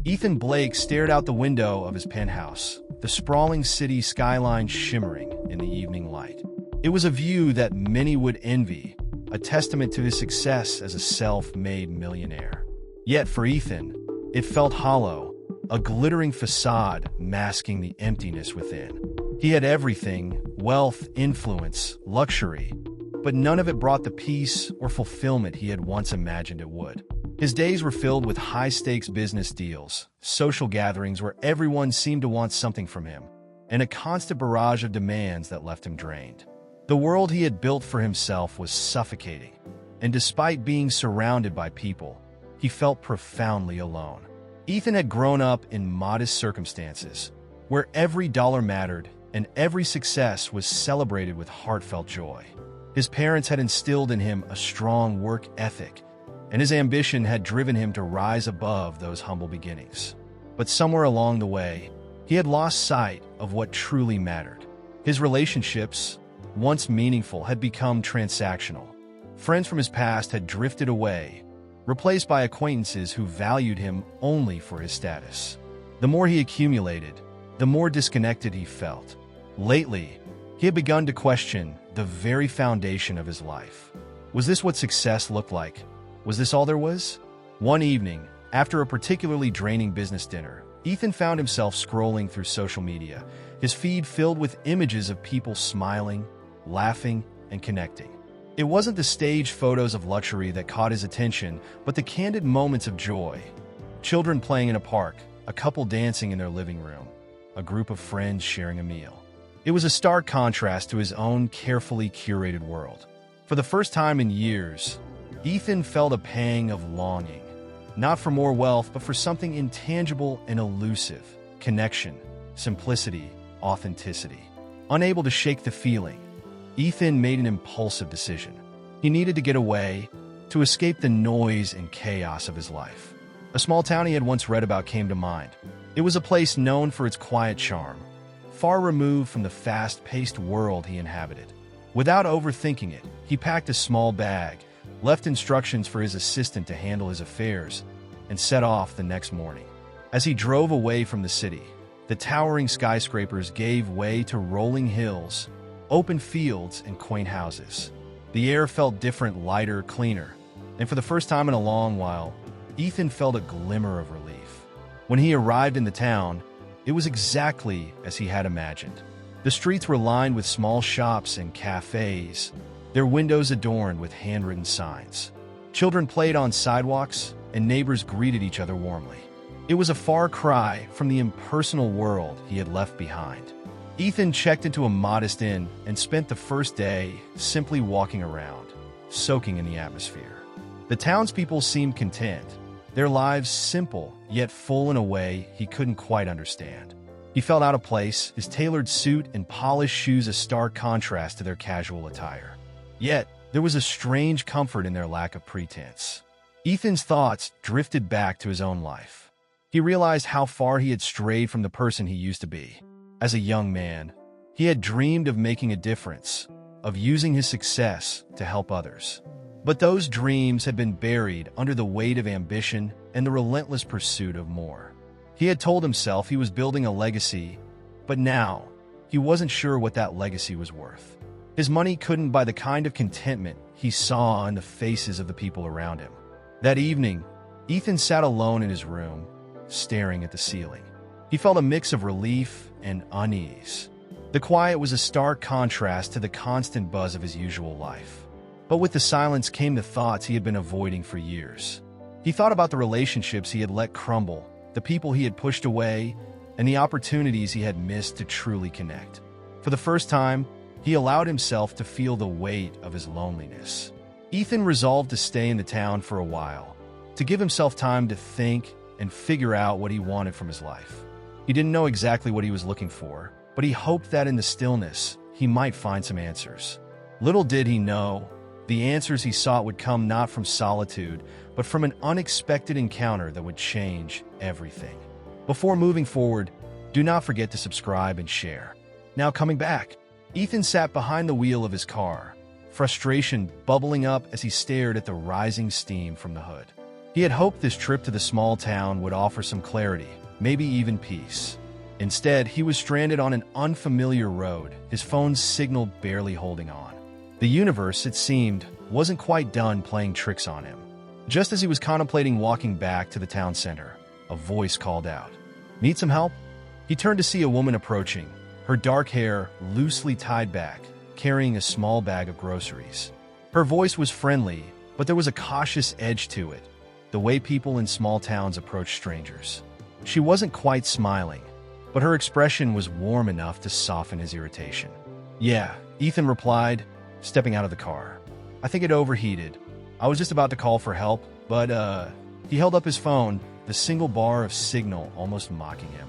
Ethan Blake stared out the window of his penthouse, the sprawling city skyline shimmering in the evening light. It was a view that many would envy, a testament to his success as a self-made millionaire. Yet for Ethan, it felt hollow, a glittering facade masking the emptiness within. He had everything: wealth, influence, luxury, but none of it brought the peace or fulfillment he had once imagined it would. His days were filled with high-stakes business deals, social gatherings where everyone seemed to want something from him, and a constant barrage of demands that left him drained. The world he had built for himself was suffocating, and despite being surrounded by people, he felt profoundly alone. Ethan had grown up in modest circumstances, where every dollar mattered and every success was celebrated with heartfelt joy. His parents had instilled in him a strong work ethic, and his ambition had driven him to rise above those humble beginnings. But somewhere along the way, he had lost sight of what truly mattered. His relationships, once meaningful, had become transactional. Friends from his past had drifted away, replaced by acquaintances who valued him only for his status. The more he accumulated, the more disconnected he felt. Lately, he had begun to question the very foundation of his life. Was this what success looked like? Was this all there was? One evening, after a particularly draining business dinner, Ethan found himself scrolling through social media, his feed filled with images of people smiling, laughing, and connecting. It wasn't the staged photos of luxury that caught his attention, but the candid moments of joy. Children playing in a park, a couple dancing in their living room, a group of friends sharing a meal. It was a stark contrast to his own carefully curated world. For the first time in years, Ethan felt a pang of longing, not for more wealth, but for something intangible and elusive: connection, simplicity, authenticity. Unable to shake the feeling, Ethan made an impulsive decision. He needed to get away, to escape the noise and chaos of his life. A small town he had once read about came to mind. It was a place known for its quiet charm, far removed from the fast-paced world he inhabited. Without overthinking it, he packed a small bag, left instructions for his assistant to handle his affairs, and set off the next morning. As he drove away from the city, the towering skyscrapers gave way to rolling hills, open fields, and quaint houses. The air felt different, lighter, cleaner, and for the first time in a long while, Ethan felt a glimmer of relief. When he arrived in the town, it was exactly as he had imagined. The streets were lined with small shops and cafes, their windows adorned with handwritten signs. Children played on sidewalks, and neighbors greeted each other warmly. It was a far cry from the impersonal world he had left behind. Ethan checked into a modest inn and spent the first day simply walking around, soaking in the atmosphere. The townspeople seemed content, their lives simple yet full in a way he couldn't quite understand. He felt out of place, his tailored suit and polished shoes a stark contrast to their casual attire. Yet, there was a strange comfort in their lack of pretense. Ethan's thoughts drifted back to his own life. He realized how far he had strayed from the person he used to be. As a young man, he had dreamed of making a difference, of using his success to help others. But those dreams had been buried under the weight of ambition and the relentless pursuit of more. He had told himself he was building a legacy, but now he wasn't sure what that legacy was worth. His money couldn't buy the kind of contentment he saw on the faces of the people around him. That evening, Ethan sat alone in his room, staring at the ceiling. He felt a mix of relief and unease. The quiet was a stark contrast to the constant buzz of his usual life. But with the silence came the thoughts he had been avoiding for years. He thought about the relationships he had let crumble, the people he had pushed away, and the opportunities he had missed to truly connect. For the first time, he allowed himself to feel the weight of his loneliness. Ethan resolved to stay in the town for a while, to give himself time to think and figure out what he wanted from his life. He didn't know exactly what he was looking for, but he hoped that in the stillness, he might find some answers. Little did he know, the answers he sought would come not from solitude, but from an unexpected encounter that would change everything. Before moving forward, do not forget to subscribe and share. Now coming back, Ethan sat behind the wheel of his car, frustration bubbling up as he stared at the rising steam from the hood. He had hoped this trip to the small town would offer some clarity, maybe even peace. Instead, he was stranded on an unfamiliar road, his phone's signal barely holding on. The universe, it seemed, wasn't quite done playing tricks on him. Just as he was contemplating walking back to the town center, a voice called out, "Need some help?" He turned to see a woman approaching, her dark hair loosely tied back, carrying a small bag of groceries. Her voice was friendly, but there was a cautious edge to it, the way people in small towns approach strangers. She wasn't quite smiling, but her expression was warm enough to soften his irritation. "Yeah," Ethan replied, stepping out of the car. "I think it overheated. I was just about to call for help, but, He held up his phone, the single bar of signal almost mocking him.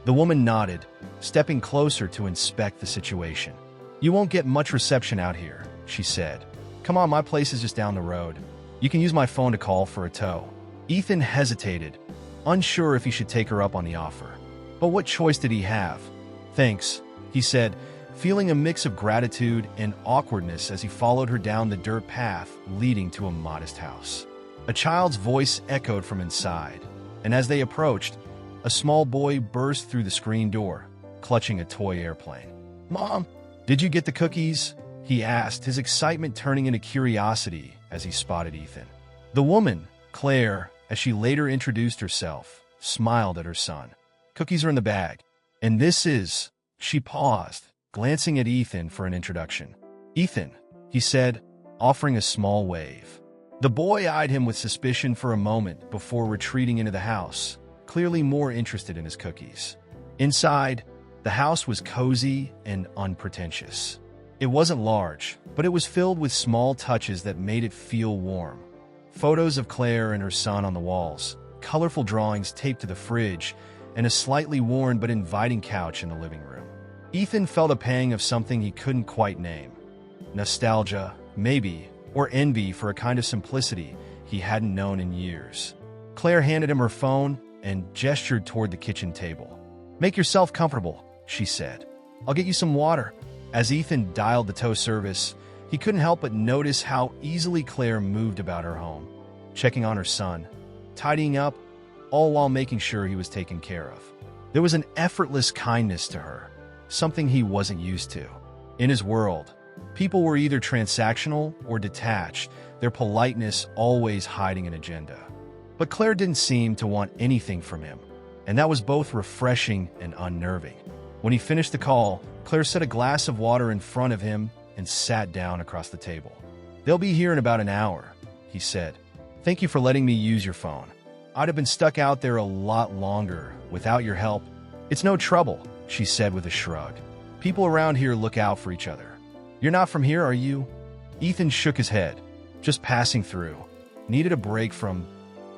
The woman nodded, stepping closer to inspect the situation. "You won't get much reception out here," she said. "Come on, my place is just down the road. You can use my phone to call for a tow." Ethan hesitated, unsure if he should take her up on the offer. But what choice did he have? "Thanks," he said, feeling a mix of gratitude and awkwardness as he followed her down the dirt path leading to a modest house. A child's voice echoed from inside, and as they approached, a small boy burst through the screen door, clutching a toy airplane. "Mom, did you get the cookies?" he asked, his excitement turning into curiosity as he spotted Ethan. The woman, Claire, as she later introduced herself, smiled at her son. "Cookies are in the bag. And this is..." She paused, glancing at Ethan for an introduction. "Ethan," he said, offering a small wave. The boy eyed him with suspicion for a moment before retreating into the house, clearly more interested in his cookies. Inside, the house was cozy and unpretentious. It wasn't large, but it was filled with small touches that made it feel warm. Photos of Claire and her son on the walls, colorful drawings taped to the fridge, and a slightly worn but inviting couch in the living room. Ethan felt a pang of something he couldn't quite name. Nostalgia, maybe, or envy for a kind of simplicity he hadn't known in years. Claire handed him her phone and gestured toward the kitchen table. "Make yourself comfortable," she said. "I'll get you some water." As Ethan dialed the tow service, he couldn't help but notice how easily Claire moved about her home, checking on her son, tidying up, all while making sure he was taken care of. There was an effortless kindness to her, something he wasn't used to. In his world, people were either transactional or detached, their politeness always hiding an agenda. But Claire didn't seem to want anything from him, and that was both refreshing and unnerving. When he finished the call, Claire set a glass of water in front of him and sat down across the table. "They'll be here in about an hour," he said. "Thank you for letting me use your phone. I'd have been stuck out there a lot longer without your help." "It's no trouble," she said with a shrug. "People around here look out for each other. You're not from here, are you?" Ethan shook his head. "Just passing through. Needed a break from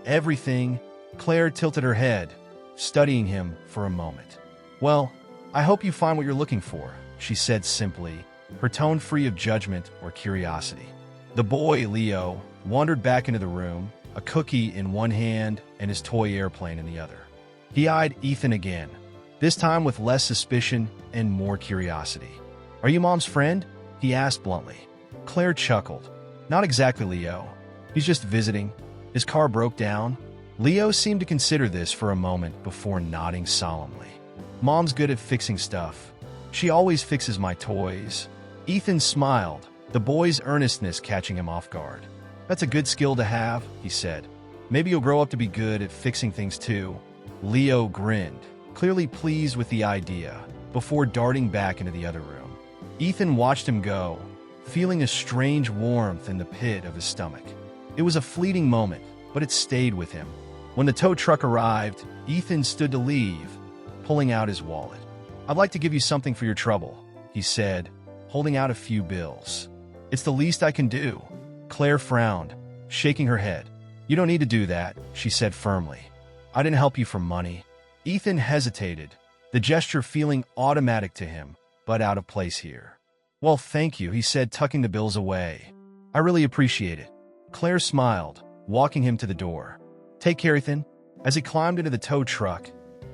everything." Claire tilted her head, studying him for a moment. "Well, I hope you find what you're looking for," she said simply, her tone free of judgment or curiosity. The boy, Leo, wandered back into the room, a cookie in one hand and his toy airplane in the other. He eyed Ethan again, this time with less suspicion and more curiosity. "Are you Mom's friend?" he asked bluntly. Claire chuckled. "Not exactly, Leo. He's just visiting. His car broke down." Leo seemed to consider this for a moment before nodding solemnly. "Mom's good at fixing stuff. She always fixes my toys." Ethan smiled, the boy's earnestness catching him off guard. "That's a good skill to have," he said. "Maybe you'll grow up to be good at fixing things too." Leo grinned, clearly pleased with the idea, before darting back into the other room. Ethan watched him go, feeling a strange warmth in the pit of his stomach. It was a fleeting moment, but it stayed with him. When the tow truck arrived, Ethan stood to leave, pulling out his wallet. "I'd like to give you something for your trouble," he said, holding out a few bills. "It's the least I can do." Claire frowned, shaking her head. "You don't need to do that," she said firmly. "I didn't help you for money." Ethan hesitated, the gesture feeling automatic to him, but out of place here. "Well, thank you," he said, tucking the bills away. "I really appreciate it." Claire smiled, walking him to the door. "Take care, Ethan." As he climbed into the tow truck,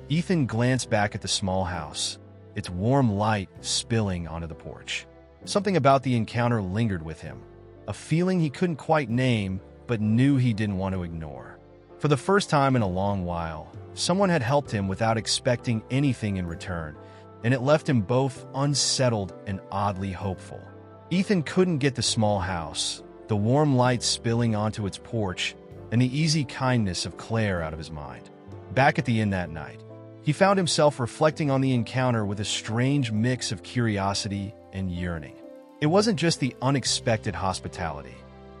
Ethan glanced back at the small house, its warm light spilling onto the porch. Something about the encounter lingered with him, a feeling he couldn't quite name but knew he didn't want to ignore. For the first time in a long while, someone had helped him without expecting anything in return, and it left him both unsettled and oddly hopeful. Ethan couldn't get the small house, the warm light spilling onto its porch, and the easy kindness of Claire out of his mind. Back at the inn that night, he found himself reflecting on the encounter with a strange mix of curiosity and yearning. It wasn't just the unexpected hospitality.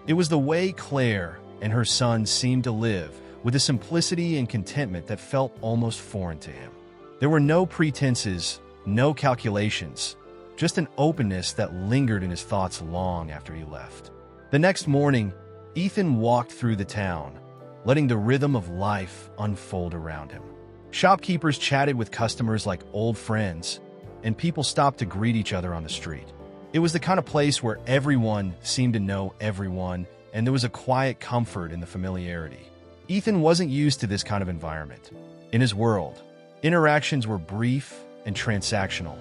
It was the way Claire and her son seemed to live, with a simplicity and contentment that felt almost foreign to him. There were no pretenses, no calculations, just an openness that lingered in his thoughts long after he left. The next morning, Ethan walked through the town, letting the rhythm of life unfold around him. Shopkeepers chatted with customers like old friends, and people stopped to greet each other on the street. It was the kind of place where everyone seemed to know everyone, and there was a quiet comfort in the familiarity. Ethan wasn't used to this kind of environment. In his world, interactions were brief and transactional,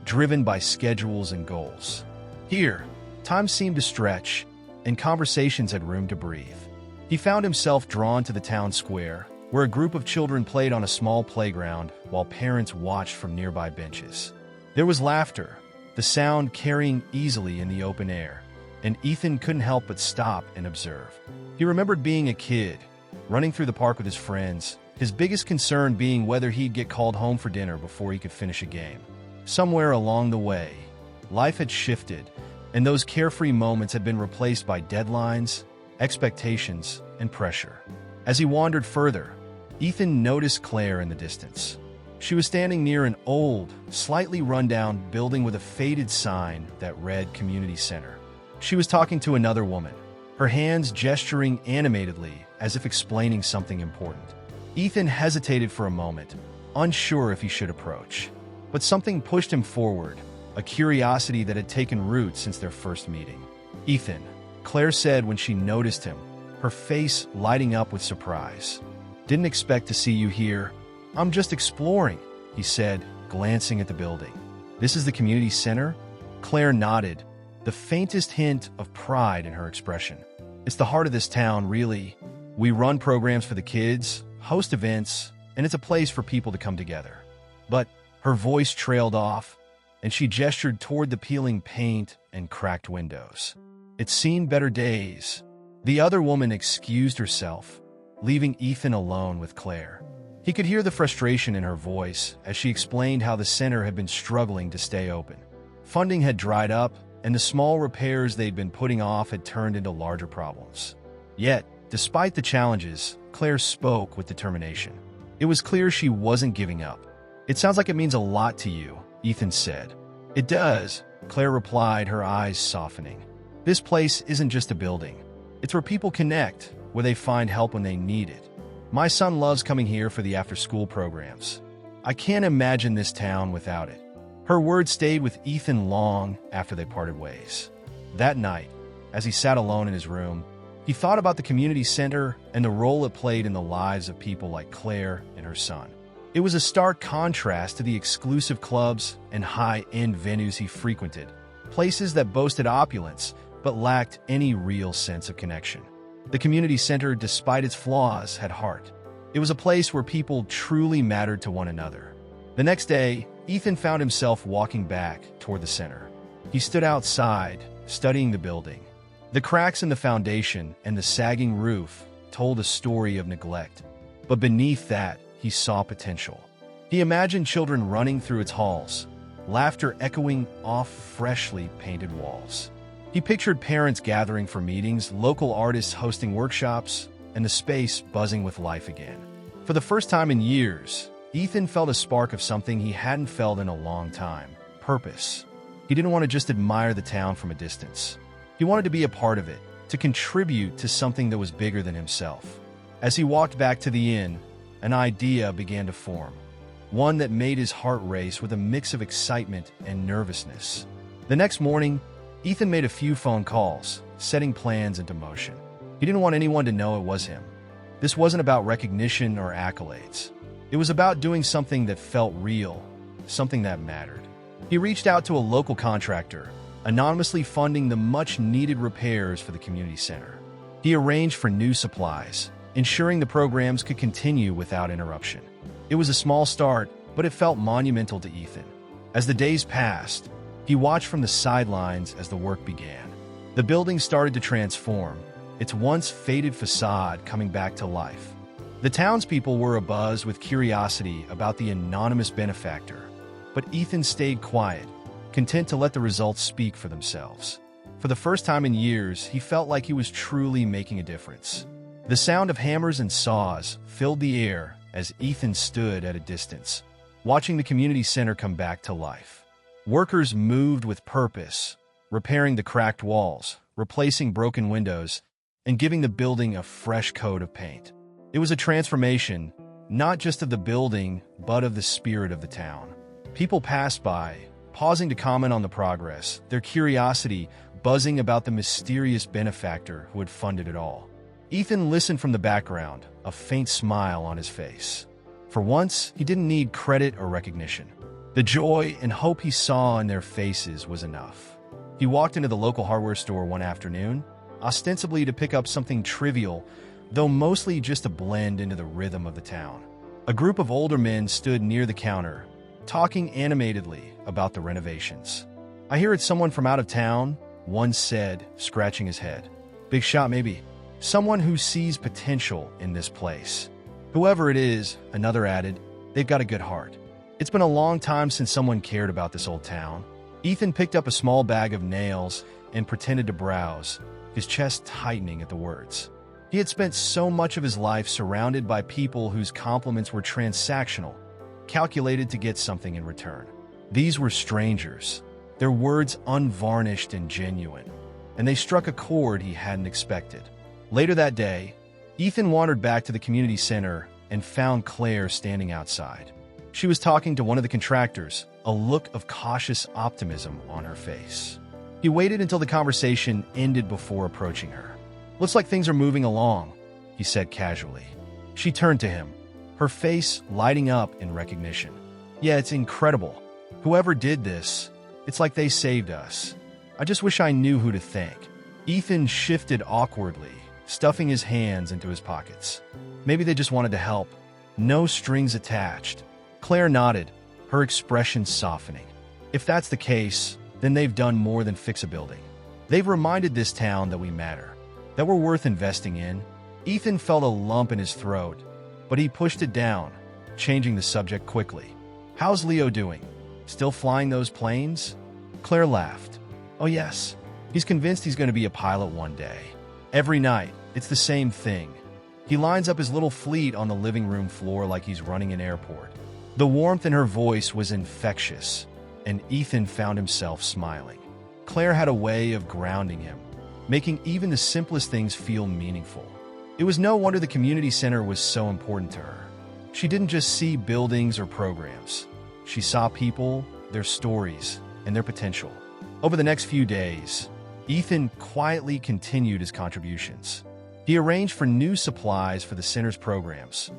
driven by schedules and goals. Here, time seemed to stretch, and conversations had room to breathe. He found himself drawn to the town square, where a group of children played on a small playground while parents watched from nearby benches. There was laughter, the sound carrying easily in the open air, and Ethan couldn't help but stop and observe. He remembered being a kid, running through the park with his friends, his biggest concern being whether he'd get called home for dinner before he could finish a game. Somewhere along the way, life had shifted, and those carefree moments had been replaced by deadlines, expectations, and pressure. As he wandered further, Ethan noticed Claire in the distance. She was standing near an old, slightly run-down building with a faded sign that read Community Center. She was talking to another woman, her hands gesturing animatedly as if explaining something important. Ethan hesitated for a moment, unsure if he should approach. But something pushed him forward, a curiosity that had taken root since their first meeting. "Ethan," Claire said when she noticed him, her face lighting up with surprise. "Didn't expect to see you here. I'm just exploring," he said, glancing at the building. "This is the community center?" Claire nodded, the faintest hint of pride in her expression. "It's the heart of this town, really. We run programs for the kids, host events, and it's a place for people to come together." But her voice trailed off, and she gestured toward the peeling paint and cracked windows. "It's seen better days." The other woman excused herself, leaving Ethan alone with Claire. He could hear the frustration in her voice as she explained how the center had been struggling to stay open. Funding had dried up, and the small repairs they'd been putting off had turned into larger problems. Yet, despite the challenges, Claire spoke with determination. It was clear she wasn't giving up. "It sounds like it means a lot to you," Ethan said. "It does," Claire replied, her eyes softening. "This place isn't just a building. It's where people connect, where they find help when they need it. My son loves coming here for the after-school programs. I can't imagine this town without it." Her words stayed with Ethan long after they parted ways. That night, as he sat alone in his room, he thought about the community center and the role it played in the lives of people like Claire and her son. It was a stark contrast to the exclusive clubs and high-end venues he frequented, places that boasted opulence but lacked any real sense of connection. The community center, despite its flaws, had heart. It was a place where people truly mattered to one another. The next day, Ethan found himself walking back toward the center. He stood outside, studying the building. The cracks in the foundation and the sagging roof told a story of neglect, but beneath that, he saw potential. He imagined children running through its halls, laughter echoing off freshly painted walls. He pictured parents gathering for meetings, local artists hosting workshops, and the space buzzing with life again. For the first time in years, Ethan felt a spark of something he hadn't felt in a long time: purpose. He didn't want to just admire the town from a distance. He wanted to be a part of it, to contribute to something that was bigger than himself. As he walked back to the inn, an idea began to form, one that made his heart race with a mix of excitement and nervousness. The next morning, Ethan made a few phone calls, setting plans into motion. He didn't want anyone to know it was him. This wasn't about recognition or accolades. It was about doing something that felt real, something that mattered. He reached out to a local contractor, anonymously funding the much-needed repairs for the community center. He arranged for new supplies, ensuring the programs could continue without interruption. It was a small start, but it felt monumental to Ethan. As the days passed, he watched from the sidelines as the work began. The building started to transform, its once faded facade coming back to life. The townspeople were abuzz with curiosity about the anonymous benefactor, but Ethan stayed quiet, content to let the results speak for themselves. For the first time in years, he felt like he was truly making a difference. The sound of hammers and saws filled the air as Ethan stood at a distance, watching the community center come back to life. Workers moved with purpose, repairing the cracked walls, replacing broken windows, and giving the building a fresh coat of paint. It was a transformation, not just of the building, but of the spirit of the town. People passed by, pausing to comment on the progress, their curiosity buzzing about the mysterious benefactor who had funded it all. Ethan listened from the background, a faint smile on his face. For once, he didn't need credit or recognition. The joy and hope he saw in their faces was enough. He walked into the local hardware store one afternoon, ostensibly to pick up something trivial, though mostly just to blend into the rhythm of the town. A group of older men stood near the counter, talking animatedly about the renovations. "I hear it's someone from out of town," one said, scratching his head. "Big shot, maybe. Someone who sees potential in this place." "Whoever it is," another added, "they've got a good heart." It's been a long time since someone cared about this old town. Ethan picked up a small bag of nails and pretended to browse, his chest tightening at the words. He had spent so much of his life surrounded by people whose compliments were transactional, calculated to get something in return. These were strangers, their words unvarnished and genuine, and they struck a chord he hadn't expected. Later that day, Ethan wandered back to the community center and found Claire standing outside. She was talking to one of the contractors, a look of cautious optimism on her face. He waited until the conversation ended before approaching her. "Looks like things are moving along," he said casually. She turned to him, her face lighting up in recognition. "Yeah, it's incredible. Whoever did this, it's like they saved us. I just wish I knew who to thank." Ethan shifted awkwardly, stuffing his hands into his pockets. Maybe they just wanted to help. No strings attached. Claire nodded, her expression softening. "If that's the case, then they've done more than fix a building. They've reminded this town that we matter, that we're worth investing in." Ethan felt a lump in his throat, but he pushed it down, changing the subject quickly. "How's Leo doing? Still flying those planes?" Claire laughed. "Oh yes, he's convinced he's going to be a pilot one day. Every night, it's the same thing. He lines up his little fleet on the living room floor like he's running an airport." The warmth in her voice was infectious, and Ethan found himself smiling. Claire had a way of grounding him, making even the simplest things feel meaningful. It was no wonder the community center was so important to her. She didn't just see buildings or programs. She saw people, their stories, and their potential. Over the next few days, Ethan quietly continued his contributions. He arranged for new supplies for the center's programs,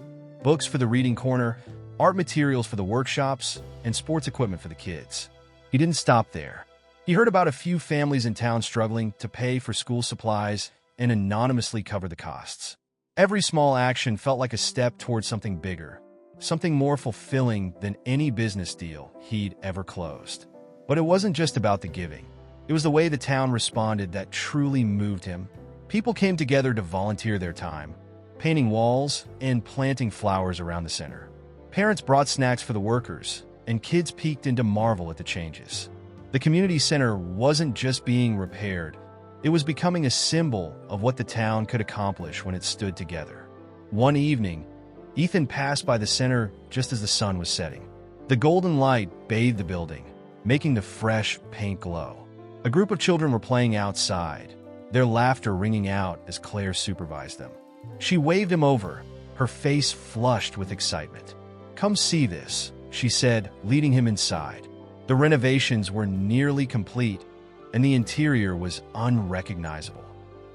books for the reading corner, art materials for the workshops, and sports equipment for the kids. He didn't stop there. He heard about a few families in town struggling to pay for school supplies and anonymously cover the costs. Every small action felt like a step towards something bigger, something more fulfilling than any business deal he'd ever closed. But it wasn't just about the giving. It was the way the town responded that truly moved him. People came together to volunteer their time, painting walls and planting flowers around the center. Parents brought snacks for the workers, and kids peeked in to marvel at the changes. The community center wasn't just being repaired, it was becoming a symbol of what the town could accomplish when it stood together. One evening, Ethan passed by the center just as the sun was setting. The golden light bathed the building, making the fresh paint glow. A group of children were playing outside, their laughter ringing out as Claire supervised them. She waved him over, her face flushed with excitement. "Come see this," she said, leading him inside. The renovations were nearly complete, and the interior was unrecognizable.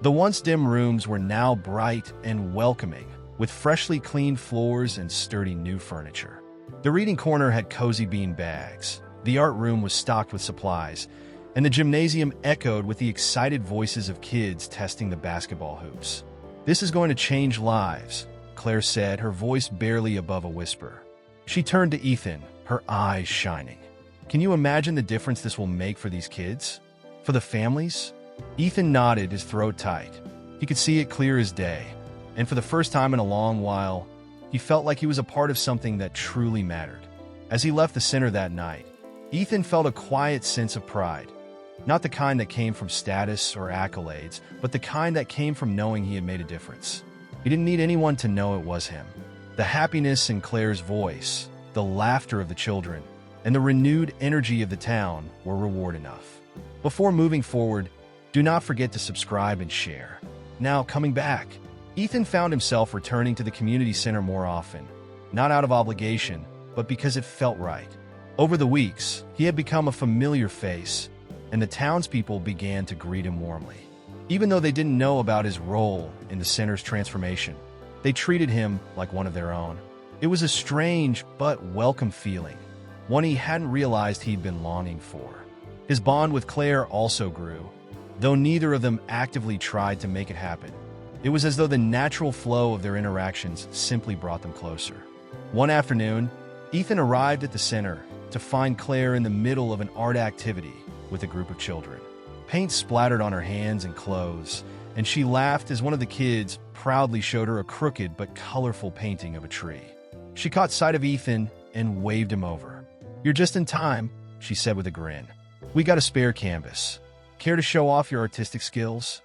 The once dim rooms were now bright and welcoming, with freshly cleaned floors and sturdy new furniture. The reading corner had cozy bean bags, the art room was stocked with supplies, and the gymnasium echoed with the excited voices of kids testing the basketball hoops. This is going to change lives, Claire said, her voice barely above a whisper. She turned to Ethan, her eyes shining. Can you imagine the difference this will make for these kids? For the families? Ethan nodded, his throat tight. He could see it clear as day, and for the first time in a long while, he felt like he was a part of something that truly mattered. As he left the center that night, Ethan felt a quiet sense of pride. Not the kind that came from status or accolades, but the kind that came from knowing he had made a difference. He didn't need anyone to know it was him. The happiness in Claire's voice, the laughter of the children, and the renewed energy of the town were reward enough. Before moving forward, do not forget to subscribe and share. Now, coming back, Ethan found himself returning to the community center more often, not out of obligation, but because it felt right. Over the weeks, he had become a familiar face, and the townspeople began to greet him warmly. Even though they didn't know about his role in the center's transformation, they treated him like one of their own. It was a strange but welcome feeling, one he hadn't realized he'd been longing for. His bond with Claire also grew, though neither of them actively tried to make it happen. It was as though the natural flow of their interactions simply brought them closer. One afternoon, Ethan arrived at the center to find Claire in the middle of an art activity with a group of children. Paint splattered on her hands and clothes, and she laughed as one of the kids proudly showed her a crooked but colorful painting of a tree. She caught sight of Ethan and waved him over. "You're just in time," she said with a grin. "We got a spare canvas. Care to show off your artistic skills?"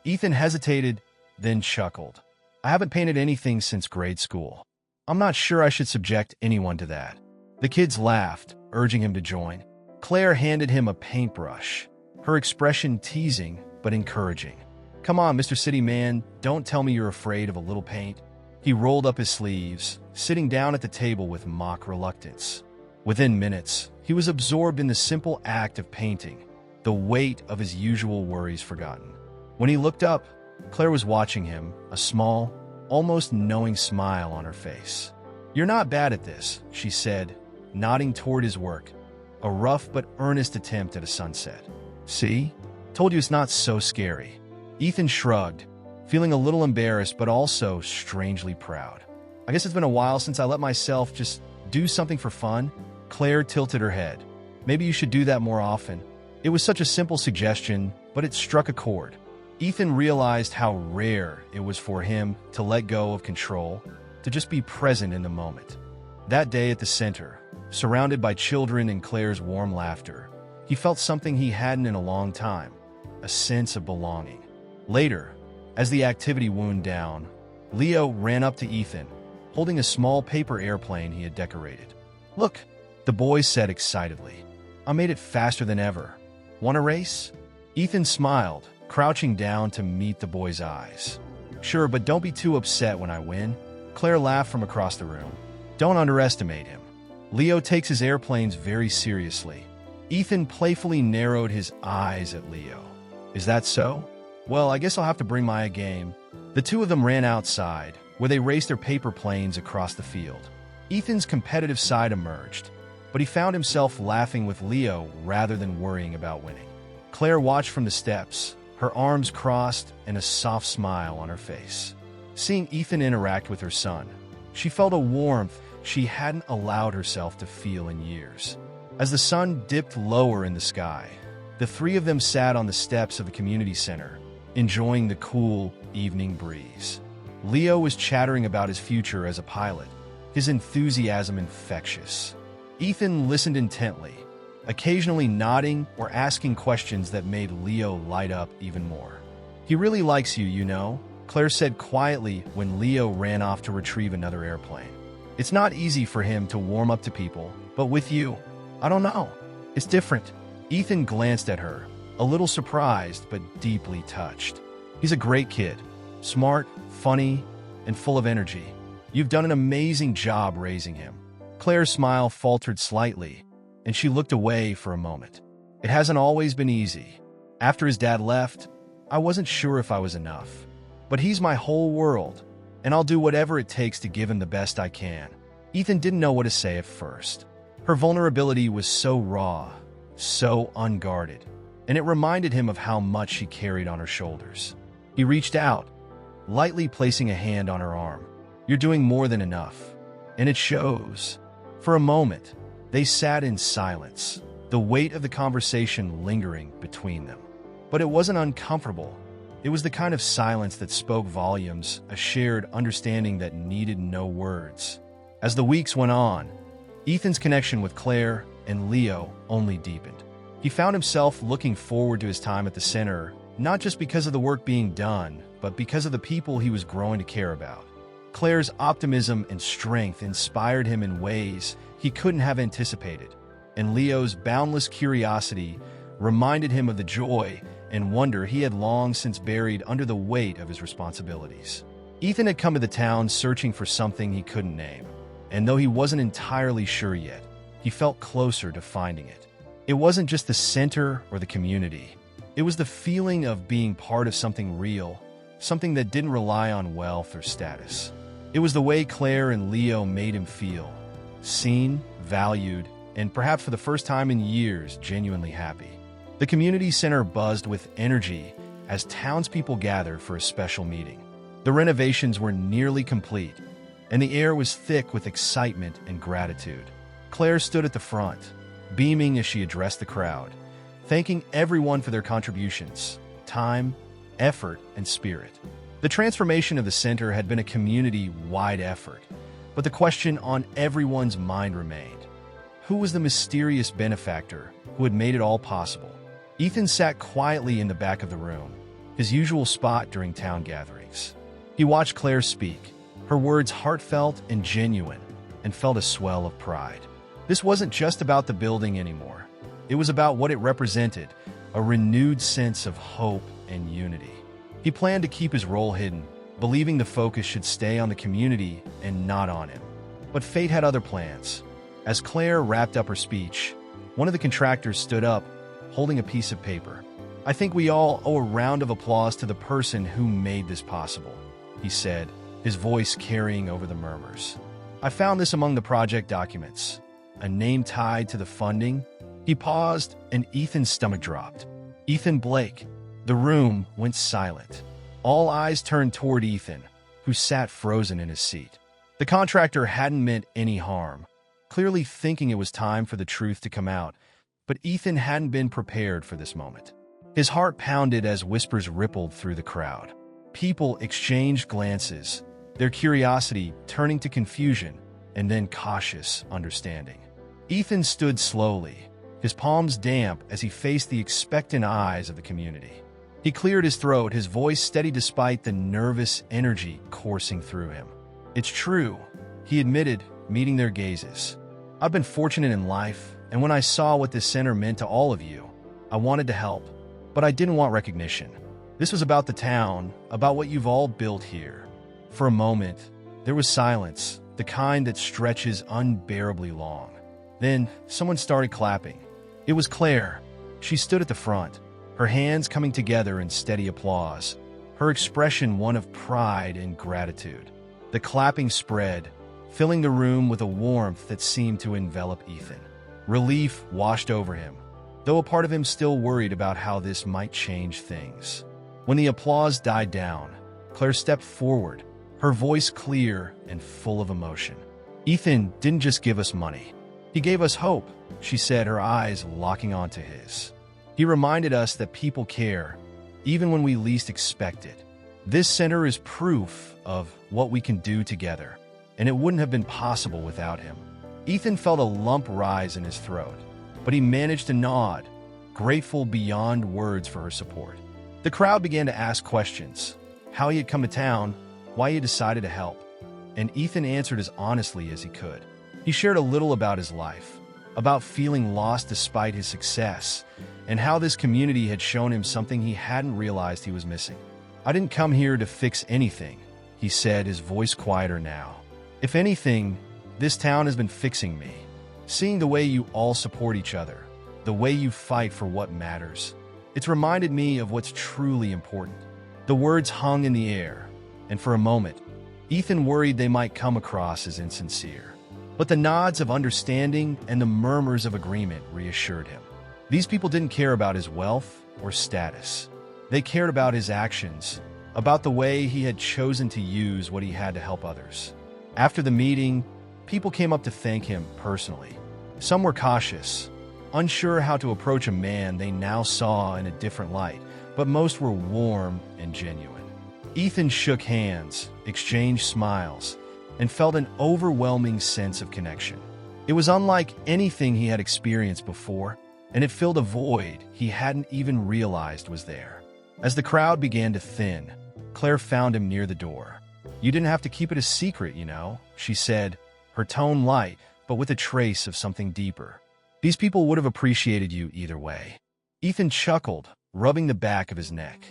Ethan hesitated, then chuckled. "I haven't painted anything since grade school. I'm not sure I should subject anyone to that." The kids laughed, urging him to join. Claire handed him a paintbrush, her expression teasing but encouraging. "Come on, Mr. City Man, don't tell me you're afraid of a little paint." He rolled up his sleeves, sitting down at the table with mock reluctance. Within minutes, he was absorbed in the simple act of painting, the weight of his usual worries forgotten. When he looked up, Claire was watching him, a small, almost knowing smile on her face. "You're not bad at this," she said, nodding toward his work, a rough but earnest attempt at a sunset. "See? Told you it's not so scary." Ethan shrugged, feeling a little embarrassed but also strangely proud. "I guess it's been a while since I let myself just do something for fun." Claire tilted her head. "Maybe you should do that more often." It was such a simple suggestion, but it struck a chord. Ethan realized how rare it was for him to let go of control, to just be present in the moment. That day at the center, surrounded by children and Claire's warm laughter, he felt something he hadn't in a long time, a sense of belonging. Later, as the activity wound down, Leo ran up to Ethan, holding a small paper airplane he had decorated. "Look," the boy said excitedly. "I made it faster than ever. Want a race?" Ethan smiled, crouching down to meet the boy's eyes. "Sure, but don't be too upset when I win." Claire laughed from across the room. "Don't underestimate him. Leo takes his airplanes very seriously." Ethan playfully narrowed his eyes at Leo. "Is that so? Well, I guess I'll have to bring my A game." The two of them ran outside, where they raced their paper planes across the field. Ethan's competitive side emerged, but he found himself laughing with Leo rather than worrying about winning. Claire watched from the steps, her arms crossed and a soft smile on her face. Seeing Ethan interact with her son, she felt a warmth she hadn't allowed herself to feel in years. As the sun dipped lower in the sky, the three of them sat on the steps of the community center, enjoying the cool evening breeze. Leo was chattering about his future as a pilot, his enthusiasm infectious. Ethan listened intently, occasionally nodding or asking questions that made Leo light up even more. "He really likes you, you know," Claire said quietly when Leo ran off to retrieve another airplane. "It's not easy for him to warm up to people, but with you, I don't know. It's different." Ethan glanced at her, a little surprised but deeply touched. "He's a great kid, smart, funny, and full of energy. You've done an amazing job raising him." Claire's smile faltered slightly, and she looked away for a moment. "It hasn't always been easy. After his dad left, I wasn't sure if I was enough. But he's my whole world, and I'll do whatever it takes to give him the best I can." Ethan didn't know what to say at first. Her vulnerability was so raw, so unguarded, and it reminded him of how much she carried on her shoulders. He reached out, lightly placing a hand on her arm. "You're doing more than enough. And it shows." For a moment, they sat in silence, the weight of the conversation lingering between them. But it wasn't uncomfortable. It was the kind of silence that spoke volumes, a shared understanding that needed no words. As the weeks went on, Ethan's connection with Claire and Leo only deepened. He found himself looking forward to his time at the center, not just because of the work being done, but because of the people he was growing to care about. Claire's optimism and strength inspired him in ways he couldn't have anticipated, and Leo's boundless curiosity reminded him of the joy and wonder he had long since buried under the weight of his responsibilities. Ethan had come to the town searching for something he couldn't name, and though he wasn't entirely sure yet, he felt closer to finding it. It wasn't just the center or the community. It was the feeling of being part of something real, something that didn't rely on wealth or status. It was the way Claire and Leo made him feel, seen, valued, and perhaps for the first time in years, genuinely happy. The community center buzzed with energy as townspeople gathered for a special meeting. The renovations were nearly complete, and the air was thick with excitement and gratitude. Claire stood at the front, beaming as she addressed the crowd, thanking everyone for their contributions, time, effort, and spirit. The transformation of the center had been a community-wide effort, but the question on everyone's mind remained: who was the mysterious benefactor who had made it all possible? Ethan sat quietly in the back of the room, his usual spot during town gatherings. He watched Claire speak, her words heartfelt and genuine, and felt a swell of pride. This wasn't just about the building anymore. It was about what it represented, a renewed sense of hope and unity. He planned to keep his role hidden, believing the focus should stay on the community and not on him. But fate had other plans. As Claire wrapped up her speech, one of the contractors stood up, holding a piece of paper. "I think we all owe a round of applause to the person who made this possible," he said, his voice carrying over the murmurs. "I found this among the project documents. A name tied to the funding." He paused, and Ethan's stomach dropped. Ethan Blake. The room went silent. All eyes turned toward Ethan, who sat frozen in his seat. The contractor hadn't meant any harm, clearly thinking it was time for the truth to come out, but Ethan hadn't been prepared for this moment. His heart pounded as whispers rippled through the crowd. People exchanged glances, their curiosity turning to confusion and then cautious understanding. Ethan stood slowly, his palms damp as he faced the expectant eyes of the community. He cleared his throat, his voice steady despite the nervous energy coursing through him. "It's true," he admitted, meeting their gazes. "I've been fortunate in life, and when I saw what this center meant to all of you, I wanted to help, but I didn't want recognition. This was about the town, about what you've all built here." For a moment, there was silence, the kind that stretches unbearably long. Then, someone started clapping. It was Claire. She stood at the front, her hands coming together in steady applause, her expression one of pride and gratitude. The clapping spread, filling the room with a warmth that seemed to envelop Ethan. Relief washed over him, though a part of him still worried about how this might change things. When the applause died down, Claire stepped forward, her voice clear and full of emotion. "Ethan didn't just give us money. He gave us hope," she said, her eyes locking onto his. "He reminded us that people care, even when we least expect it. This center is proof of what we can do together, and it wouldn't have been possible without him." Ethan felt a lump rise in his throat, but he managed to nod, grateful beyond words for her support. The crowd began to ask questions: how he had come to town, why he had decided to help, and Ethan answered as honestly as he could. He shared a little about his life, about feeling lost despite his success, and how this community had shown him something he hadn't realized he was missing. "I didn't come here to fix anything," he said, his voice quieter now. "If anything, this town has been fixing me. Seeing the way you all support each other, the way you fight for what matters. It's reminded me of what's truly important." The words hung in the air, and for a moment, Ethan worried they might come across as insincere. But the nods of understanding and the murmurs of agreement reassured him. These people didn't care about his wealth or status. They cared about his actions, about the way he had chosen to use what he had to help others. After the meeting, people came up to thank him personally. Some were cautious, unsure how to approach a man they now saw in a different light, but most were warm and genuine. Ethan shook hands, exchanged smiles, and felt an overwhelming sense of connection. It was unlike anything he had experienced before, and it filled a void he hadn't even realized was there. As the crowd began to thin, Claire found him near the door. "You didn't have to keep it a secret, you know," she said, her tone light, but with a trace of something deeper. "These people would have appreciated you either way." Ethan chuckled, rubbing the back of his neck.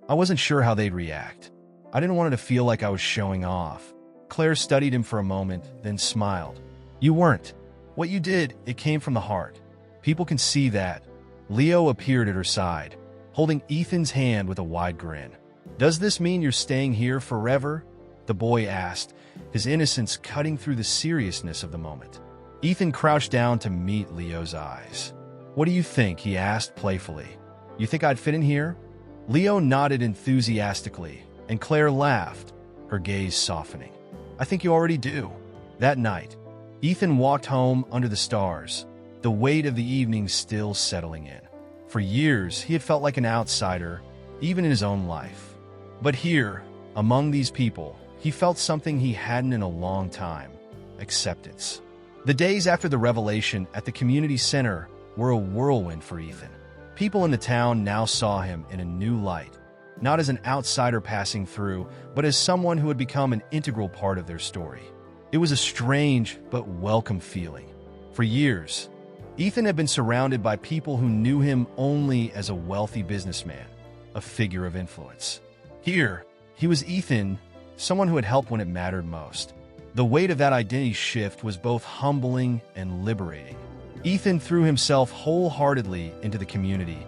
"I wasn't sure how they'd react. I didn't want it to feel like I was showing off." Claire studied him for a moment, then smiled. "You weren't. What you did, it came from the heart. People can see that." Leo appeared at her side, holding Ethan's hand with a wide grin. "Does this mean you're staying here forever?" the boy asked, his innocence cutting through the seriousness of the moment. Ethan crouched down to meet Leo's eyes. "What do you think?" he asked playfully. "You think I'd fit in here?" Leo nodded enthusiastically, and Claire laughed, her gaze softening. "I think you already do." That night, Ethan walked home under the stars, the weight of the evening still settling in. For years, he had felt like an outsider, even in his own life. But here, among these people, he felt something he hadn't in a long time: acceptance. The days after the revelation at the community center were a whirlwind for Ethan. People in the town now saw him in a new light, not as an outsider passing through, but as someone who had become an integral part of their story. It was a strange but welcome feeling. For years, Ethan had been surrounded by people who knew him only as a wealthy businessman, a figure of influence. Here, he was Ethan, someone who had helped when it mattered most. The weight of that identity shift was both humbling and liberating. Ethan threw himself wholeheartedly into the community,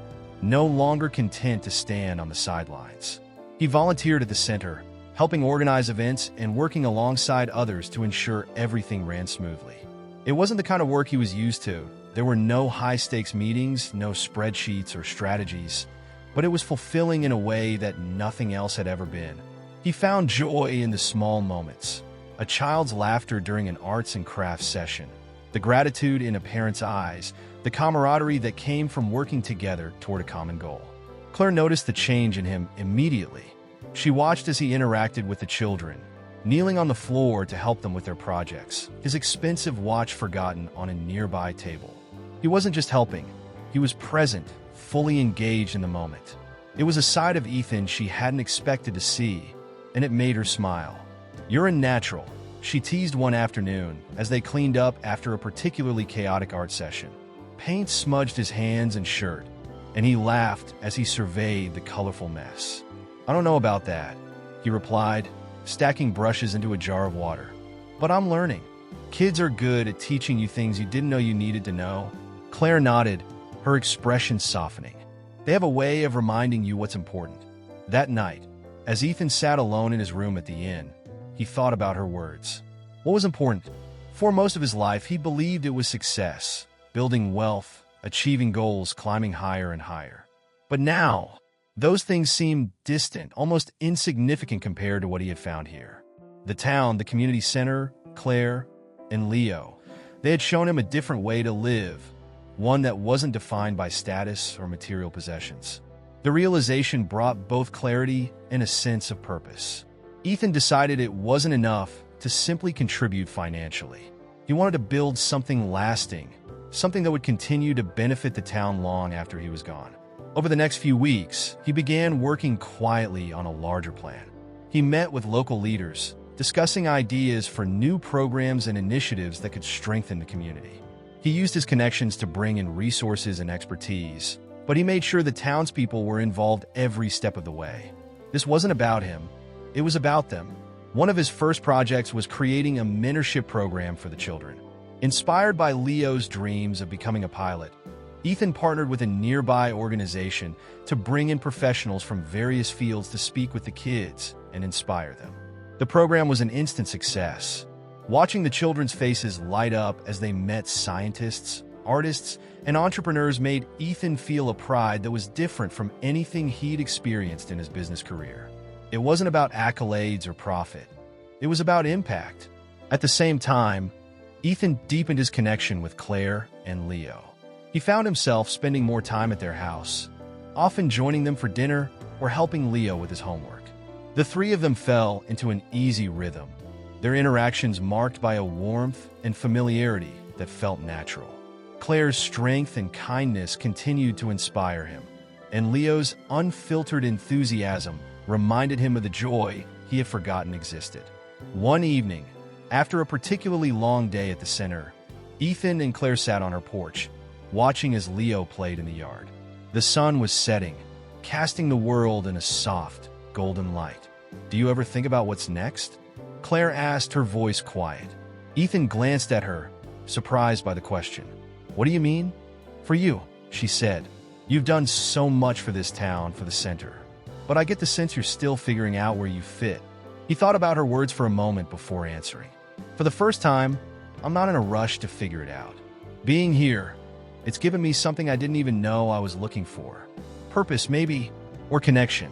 no longer content to stand on the sidelines. He volunteered at the center, helping organize events and working alongside others to ensure everything ran smoothly. It wasn't the kind of work he was used to. There were no high-stakes meetings, no spreadsheets or strategies, but it was fulfilling in a way that nothing else had ever been. He found joy in the small moments: a child's laughter during an arts and crafts session, the gratitude in a parent's eyes, the camaraderie that came from working together toward a common goal. Claire noticed the change in him immediately. She watched as he interacted with the children, kneeling on the floor to help them with their projects, his expensive watch forgotten on a nearby table. He wasn't just helping, he was present, fully engaged in the moment. It was a side of Ethan she hadn't expected to see, and it made her smile. "You're a natural," she teased one afternoon as they cleaned up after a particularly chaotic art session. Paint smudged his hands and shirt, and he laughed as he surveyed the colorful mess. "I don't know about that," he replied, stacking brushes into a jar of water. "But I'm learning. Kids are good at teaching you things you didn't know you needed to know." Claire nodded, her expression softening. "They have a way of reminding you what's important." That night, as Ethan sat alone in his room at the inn, he thought about her words. What was important? For most of his life, he believed it was success, building wealth, achieving goals, climbing higher and higher. But now, those things seemed distant, almost insignificant compared to what he had found here. The town, the community center, Claire, and Leo, they had shown him a different way to live, one that wasn't defined by status or material possessions. The realization brought both clarity and a sense of purpose. Ethan decided it wasn't enough to simply contribute financially. He wanted to build something lasting, something that would continue to benefit the town long after he was gone. Over the next few weeks, he began working quietly on a larger plan. He met with local leaders, discussing ideas for new programs and initiatives that could strengthen the community. He used his connections to bring in resources and expertise, but he made sure the townspeople were involved every step of the way. This wasn't about him, it was about them. One of his first projects was creating a mentorship program for the children. Inspired by Leo's dreams of becoming a pilot, Ethan partnered with a nearby organization to bring in professionals from various fields to speak with the kids and inspire them. The program was an instant success. Watching the children's faces light up as they met scientists, artists, and entrepreneurs made Ethan feel a pride that was different from anything he'd experienced in his business career. It wasn't about accolades or profit. It was about impact. At the same time, Ethan deepened his connection with Claire and Leo. He found himself spending more time at their house, often joining them for dinner or helping Leo with his homework. The three of them fell into an easy rhythm, their interactions marked by a warmth and familiarity that felt natural. Claire's strength and kindness continued to inspire him, and Leo's unfiltered enthusiasm reminded him of the joy he had forgotten existed. One evening, after a particularly long day at the center, Ethan and Claire sat on her porch, watching as Leo played in the yard. The sun was setting, casting the world in a soft, golden light. "Do you ever think about what's next?" Claire asked, her voice quiet. Ethan glanced at her, surprised by the question. "What do you mean?" "For you," she said. "You've done so much for this town, for the center. But I get the sense you're still figuring out where you fit." He thought about her words for a moment before answering. "For the first time, I'm not in a rush to figure it out. Being here, it's given me something I didn't even know I was looking for. Purpose, maybe, or connection.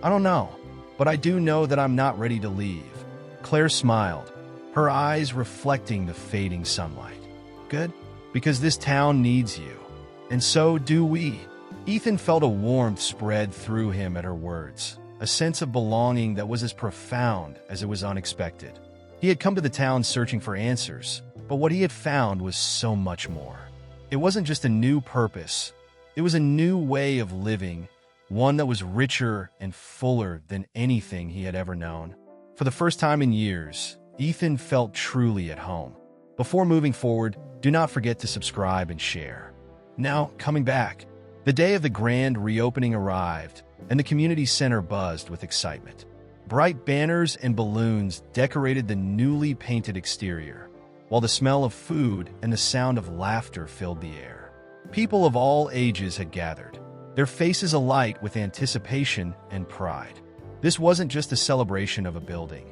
I don't know, but I do know that I'm not ready to leave." Claire smiled, her eyes reflecting the fading sunlight. "Good, because this town needs you, and so do we." Ethan felt a warmth spread through him at her words, a sense of belonging that was as profound as it was unexpected. He had come to the town searching for answers, but what he had found was so much more. It wasn't just a new purpose, it was a new way of living, one that was richer and fuller than anything he had ever known. For the first time in years, Ethan felt truly at home. Before moving forward, do not forget to subscribe and share. Now, coming back, the day of the grand reopening arrived, and the community center buzzed with excitement. Bright banners and balloons decorated the newly painted exterior, while the smell of food and the sound of laughter filled the air. People of all ages had gathered, their faces alight with anticipation and pride. This wasn't just a celebration of a building.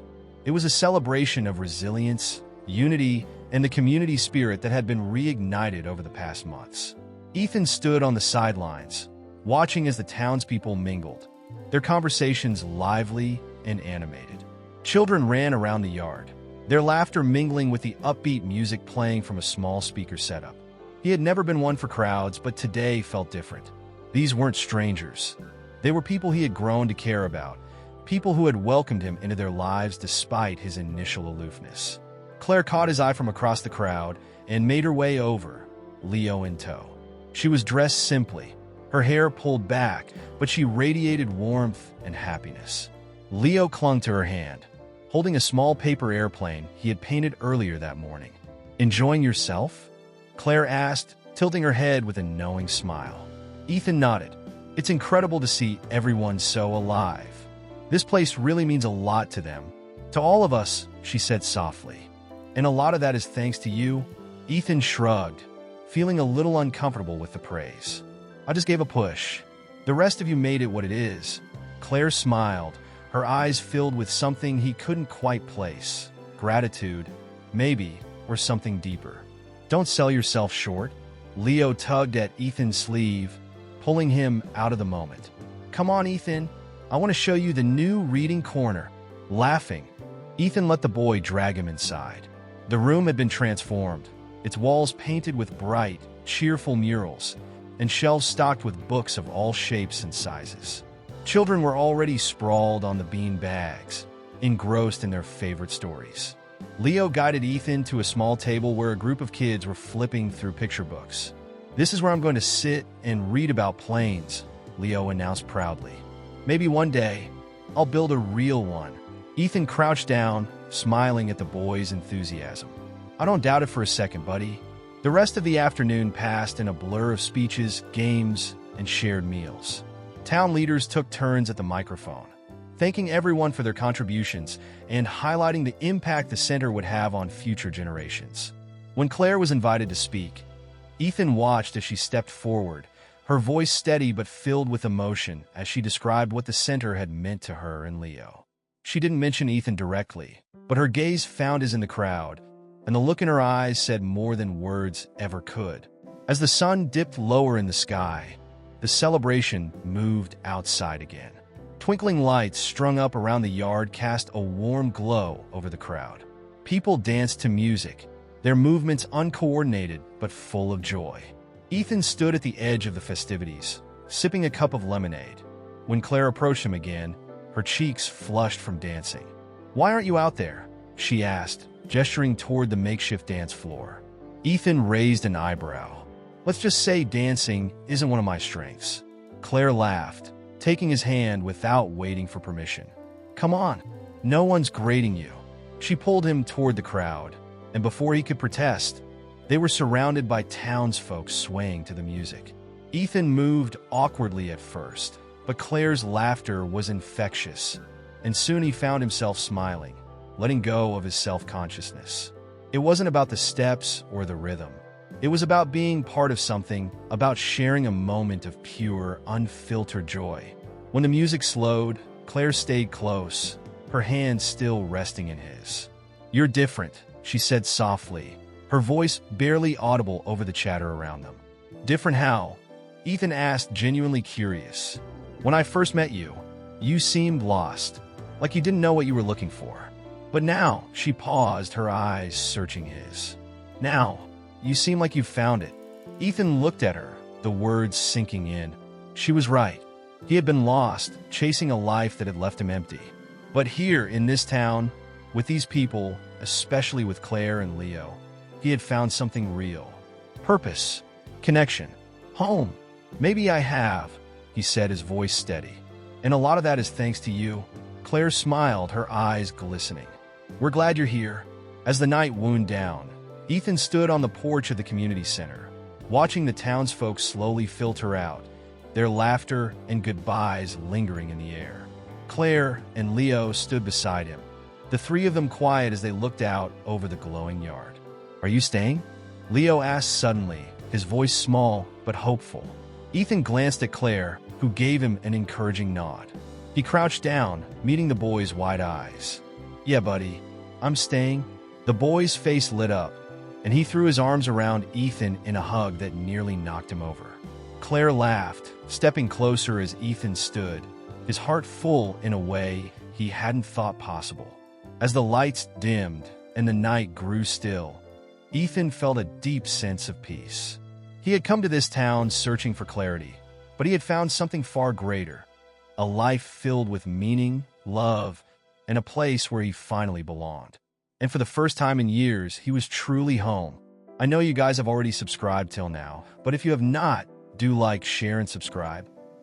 It was a celebration of resilience, unity, and the community spirit that had been reignited over the past months. Ethan stood on the sidelines, watching as the townspeople mingled, their conversations lively and animated. Children ran around the yard, their laughter mingling with the upbeat music playing from a small speaker setup. He had never been one for crowds, but today felt different. These weren't strangers. They were people he had grown to care about, people who had welcomed him into their lives despite his initial aloofness. Claire caught his eye from across the crowd and made her way over, Leo in tow. She was dressed simply, her hair pulled back, but she radiated warmth and happiness. Leo clung to her hand, holding a small paper airplane he had painted earlier that morning. "Enjoying yourself?" Claire asked, tilting her head with a knowing smile. Ethan nodded. "It's incredible to see everyone so alive. This place really means a lot to them. To all of us," she said softly. "And a lot of that is thanks to you." Ethan shrugged, feeling a little uncomfortable with the praise. "I just gave a push. The rest of you made it what it is." Claire smiled, her eyes filled with something he couldn't quite place. Gratitude, maybe, or something deeper. "Don't sell yourself short." Leo tugged at Ethan's sleeve, pulling him out of the moment. "Come on, Ethan. I want to show you the new reading corner." Laughing, Ethan let the boy drag him inside. The room had been transformed, its walls painted with bright, cheerful murals, and shelves stocked with books of all shapes and sizes. Children were already sprawled on the bean bags, engrossed in their favorite stories. Leo guided Ethan to a small table where a group of kids were flipping through picture books. "This is where I'm going to sit and read about planes," Leo announced proudly. "Maybe one day, I'll build a real one." Ethan crouched down, smiling at the boy's enthusiasm. "I don't doubt it for a second, buddy." The rest of the afternoon passed in a blur of speeches, games, and shared meals. Town leaders took turns at the microphone, thanking everyone for their contributions and highlighting the impact the center would have on future generations. When Claire was invited to speak, Ethan watched as she stepped forward, her voice steady but filled with emotion as she described what the center had meant to her and Leo. She didn't mention Ethan directly, but her gaze found his in the crowd, and the look in her eyes said more than words ever could. As the sun dipped lower in the sky, the celebration moved outside again. Twinkling lights strung up around the yard cast a warm glow over the crowd. People danced to music, their movements uncoordinated but full of joy. Ethan stood at the edge of the festivities, sipping a cup of lemonade. When Claire approached him again, her cheeks flushed from dancing. "Why aren't you out there?" she asked, gesturing toward the makeshift dance floor. Ethan raised an eyebrow. "Let's just say dancing isn't one of my strengths." Claire laughed, taking his hand without waiting for permission. "Come on, no one's grading you." She pulled him toward the crowd, and before he could protest, they were surrounded by townsfolk swaying to the music. Ethan moved awkwardly at first, but Claire's laughter was infectious, and soon he found himself smiling, letting go of his self-consciousness. It wasn't about the steps or the rhythm. It was about being part of something, about sharing a moment of pure, unfiltered joy. When the music slowed, Claire stayed close, her hand still resting in his. "You're different," she said softly, her voice barely audible over the chatter around them. "Different how?" Ethan asked, genuinely curious. "When I first met you, you seemed lost, like you didn't know what you were looking for. But now," she paused, her eyes searching his. "Now, you seem like you've found it." Ethan looked at her, the words sinking in. She was right. He had been lost, chasing a life that had left him empty. But here, in this town, with these people, especially with Claire and Leo, he had found something real. Purpose, connection, home. "Maybe I have," he said, his voice steady. "And a lot of that is thanks to you." Claire smiled, her eyes glistening. "We're glad you're here." As the night wound down, Ethan stood on the porch of the community center, watching the townsfolk slowly filter out, their laughter and goodbyes lingering in the air. Claire and Leo stood beside him, the three of them quiet as they looked out over the glowing yard. "Are you staying?" Leo asked suddenly, his voice small but hopeful. Ethan glanced at Claire, who gave him an encouraging nod. He crouched down, meeting the boy's wide eyes. "Yeah, buddy, I'm staying." The boy's face lit up, and he threw his arms around Ethan in a hug that nearly knocked him over. Claire laughed, stepping closer as Ethan stood, his heart full in a way he hadn't thought possible. As the lights dimmed and the night grew still, Ethan felt a deep sense of peace. He had come to this town searching for clarity, but he had found something far greater, a life filled with meaning, love, and a place where he finally belonged. And for the first time in years, he was truly home. I know you guys have already subscribed till now, but if you have not, do like, share, and subscribe.